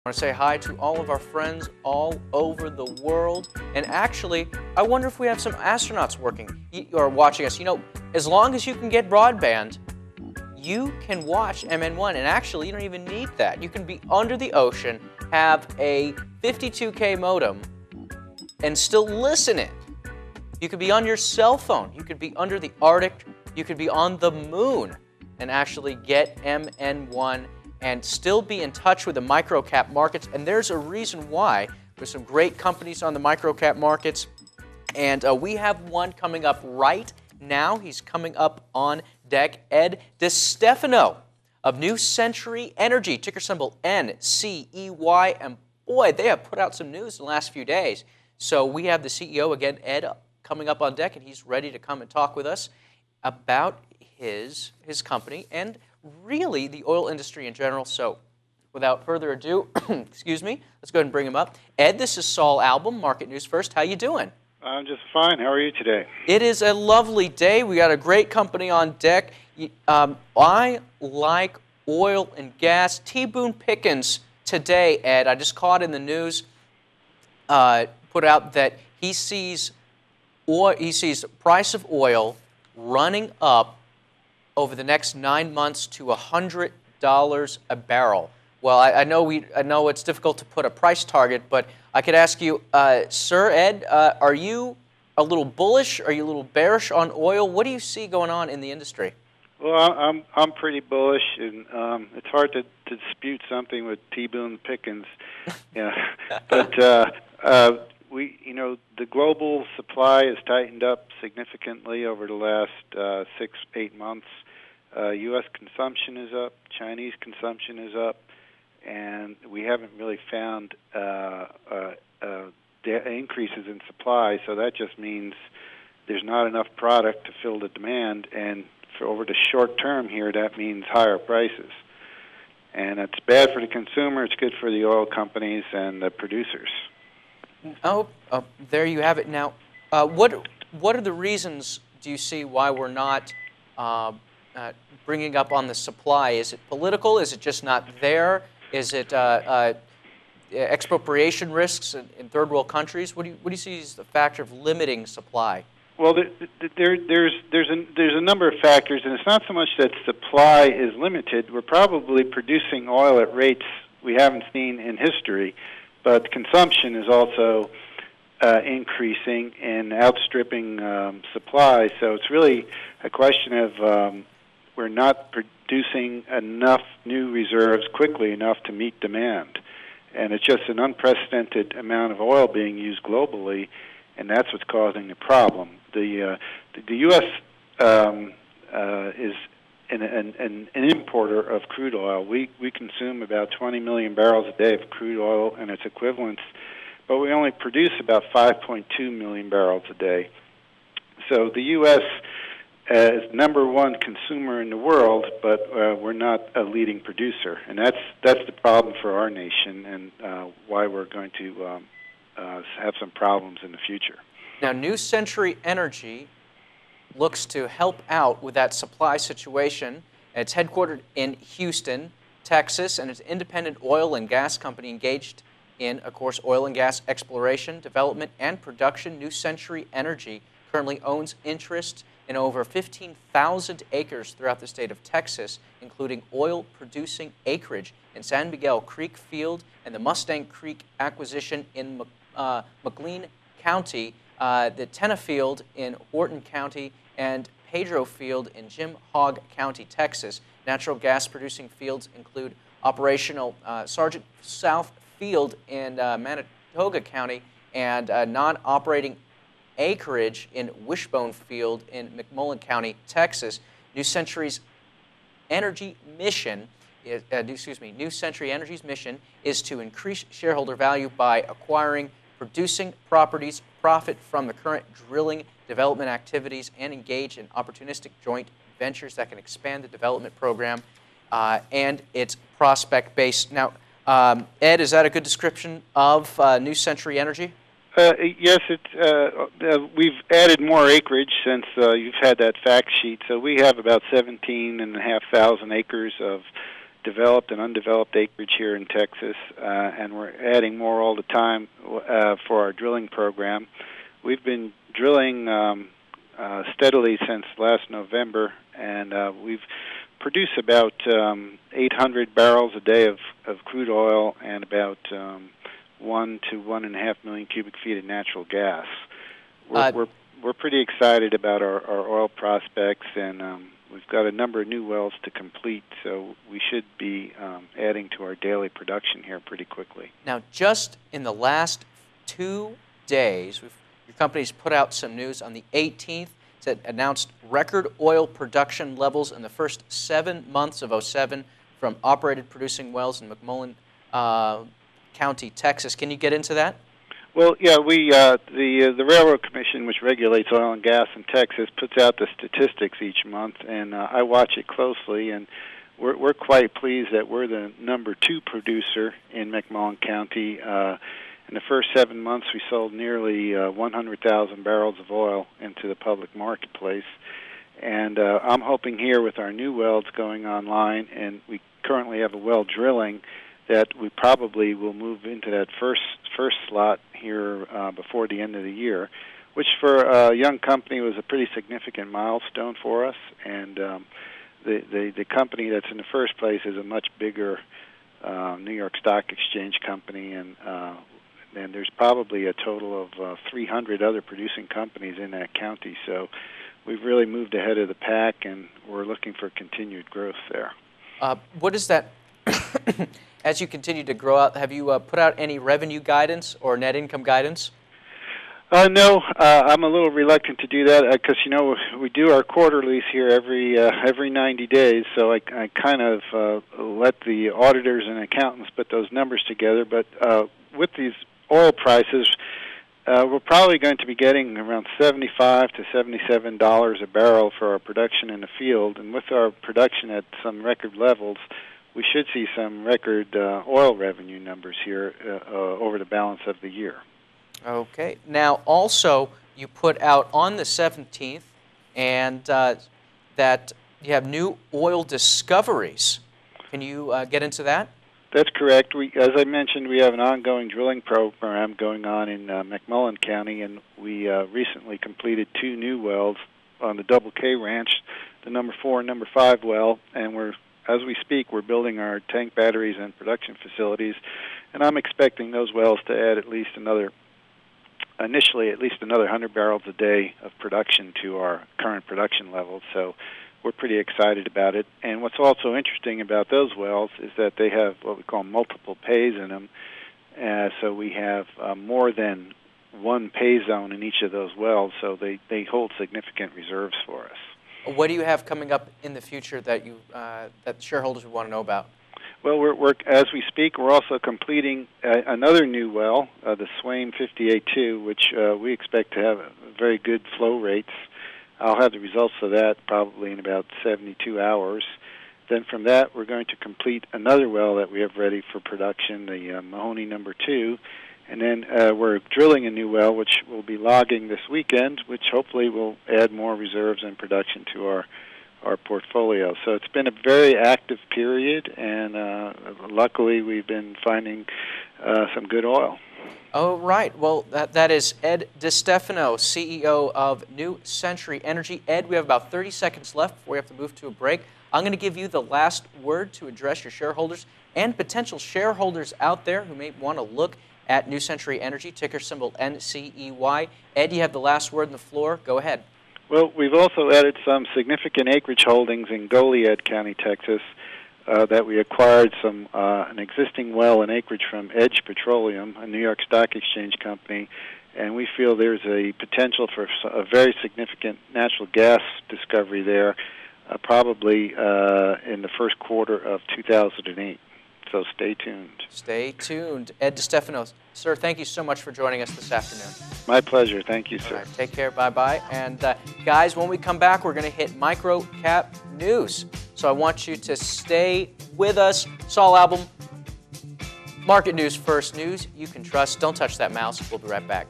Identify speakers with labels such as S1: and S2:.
S1: I want to say hi to all of our friends all over the world. And actually, I wonder if we have some astronauts working or watching us. You know, as long as you can get broadband, you can watch MN1. And actually, you don't even need that. You can be under the ocean, have a 52K modem, and still listen it. You could be on your cell phone. You could be under the Arctic. You could be on the moon and actually get MN1 and still be in touch with the microcap markets. And there's a reason why. There's some great companies on the microcap markets. And we have one coming up right now. He's coming up on deck. Ed DeStefano of New Century Energy, ticker symbol NCEY. And boy, they have put out some news in the last few days. So we have the CEO again, Ed, coming up on deck, and he's ready to come and talk with us about his company and really the oil industry in general. So without further ado, excuse me, let's go ahead and bring him up. Ed, this is Saul Albom, Market News First. How you doing?
S2: I'm just fine. How are you today?
S1: It is a lovely day. We got a great company on deck. I like oil and gas. T. Boone Pickens today, Ed, I just caught in the news, put out that he sees the price of oil running up over the next 9 months to $100 a barrel. Well, I know it's difficult to put a price target, but I could ask you, Sir Ed, are you a little bullish? Are you a little bearish on oil? What do you see going on in the industry?
S2: Well, I'm pretty bullish, and it's hard to dispute something with T. Boone Pickens. Yeah, but the global supply has tightened up significantly over the last 6-8 months. U.S. consumption is up, Chinese consumption is up, and we haven't really found increases in supply, so that just means there's not enough product to fill the demand, and for over the short term here, that means higher prices. And it's bad for the consumer, it's good for the oil companies and the producers.
S1: Oh, there you have it. Now, what are the reasons, do you see, why we're not bringing up on the supply? Is it political? Is it just not there? Is it expropriation risks in third world countries? What do you see as the factor of limiting supply?
S2: Well, there's a number of factors, and it's not so much that supply is limited. We're probably producing oil at rates we haven't seen in history, but consumption is also increasing and outstripping supply. So it's really a question of we're not producing enough new reserves quickly enough to meet demand. And it's just an unprecedented amount of oil being used globally, and that's what's causing the problem. The U.S. Is an importer of crude oil. We consume about 20 million barrels a day of crude oil and its equivalents, but we only produce about 5.2 million barrels a day. So the U.S. is #1 consumer in the world, but we're not a leading producer, and that's the problem for our nation, and why we're going to have some problems in the future.
S1: Now, New Century Energy looks to help out with that supply situation. It's headquartered in Houston, Texas, and it's an independent oil and gas company engaged in, of course, oil and gas exploration, development, and production. New Century Energy currently owns interest in over 15,000 acres throughout the state of Texas, including oil-producing acreage in San Miguel Creek Field and the Mustang Creek acquisition in McLean County, the Tena Field in Wharton County, and Pedro Field in Jim Hogg County, Texas. Natural gas-producing fields include operational Sergeant South Field in Manitoga County and non-operating acreage in Wishbone Field in McMullen County, Texas. New Century's energy mission, New Century Energy's mission is to increase shareholder value by acquiring producing properties, profit from the current drilling development activities, and engage in opportunistic joint ventures that can expand the development program, and it's prospect-based. Now, Ed, is that a good description of New Century Energy?
S2: Yes, we've added more acreage since you've had that fact sheet. So we have about 17,500 acres of developed and undeveloped acreage here in Texas, and we're adding more all the time for our drilling program. We've been drilling steadily since last November, and we've produced about 800 barrels a day of crude oil and about 1 to 1.5 million cubic feet of natural gas. We're pretty excited about our oil prospects, and we've got a number of new wells to complete, so we should be adding to our daily production here pretty quickly.
S1: Now, just in the last 2 days, your company's put out some news on the 18th that announced record oil production levels in the first 7 months of 2007 from operated producing wells in McMullen County, Texas. Can you get into that?
S2: Well, yeah, the Railroad Commission, which regulates oil and gas in Texas, puts out the statistics each month, and I watch it closely, and we're quite pleased that we're the #2 producer in McMullen County. In the first 7 months, we sold nearly 100,000 barrels of oil into the public marketplace. And I'm hoping here with our new wells going online, and we currently have a well drilling, that we probably will move into that first slot here before the end of the year, which for a young company was a pretty significant milestone for us. And the company that's in the first place is a much bigger New York Stock Exchange company, and there's probably a total of 300 other producing companies in that county. So we've really moved ahead of the pack, and we're looking for continued growth there.
S1: What is that? As you continue to grow out, have you put out any revenue guidance or net income guidance?
S2: No, I'm a little reluctant to do that because, we do our quarterlies here every 90 days, so I kind of let the auditors and accountants put those numbers together. But with these oil prices, we're probably going to be getting around $75 to $77 a barrel for our production in the field, and with our production at some record levels, we should see some record oil revenue numbers here over the balance of the year.
S1: Okay. Now, also, you put out on the 17th and that you have new oil discoveries. Can you get into that?
S2: That's correct. As I mentioned, we have an ongoing drilling program going on in McMullen County, and we recently completed 2 new wells on the Double K Ranch, the #4 and #5 well, and as we speak, we're building our tank batteries and production facilities, and I'm expecting those wells to add initially at least another 100 barrels a day of production to our current production levels. So we're pretty excited about it. And what's also interesting about those wells is that they have what we call multiple pays in them. So we have more than one pay zone in each of those wells, so they hold significant reserves for us.
S1: What do you have coming up in the future that that shareholders would want to know about?
S2: Well, as we speak, we're also completing another new well, the Swain 58-2, which we expect to have very good flow rates. I'll have the results of that probably in about 72 hours. Then from that, we're going to complete another well that we have ready for production, the Mahoney #2. And then we're drilling a new well, which we'll be logging this weekend, which hopefully will add more reserves and production to our portfolio. So it's been a very active period, and luckily we've been finding some good oil.
S1: Oh, right. Well, that is Ed DeStefano, CEO of New Century Energy. Ed, we have about 30 seconds left before we have to move to a break. I'm going to give you the last word to address your shareholders and potential shareholders out there who may want to look at New Century Energy, ticker symbol NCEY. Ed, you have the last word on the floor. Go ahead.
S2: Well, we've also added some significant acreage holdings in Goliad County, Texas, that we acquired an existing well and acreage from Edge Petroleum, a New York Stock Exchange company, and we feel there's a potential for a very significant natural gas discovery there, probably in the first quarter of 2008. So stay tuned.
S1: Stay tuned. Ed DeStefano, sir, thank you so much for joining us this afternoon.
S2: My pleasure. Thank you, sir.
S1: All right, take care. Bye-bye. And guys, when we come back, we're going to hit micro cap news. So I want you to stay with us. Saul Albom, market news first, news you can trust. Don't touch that mouse. We'll be right back.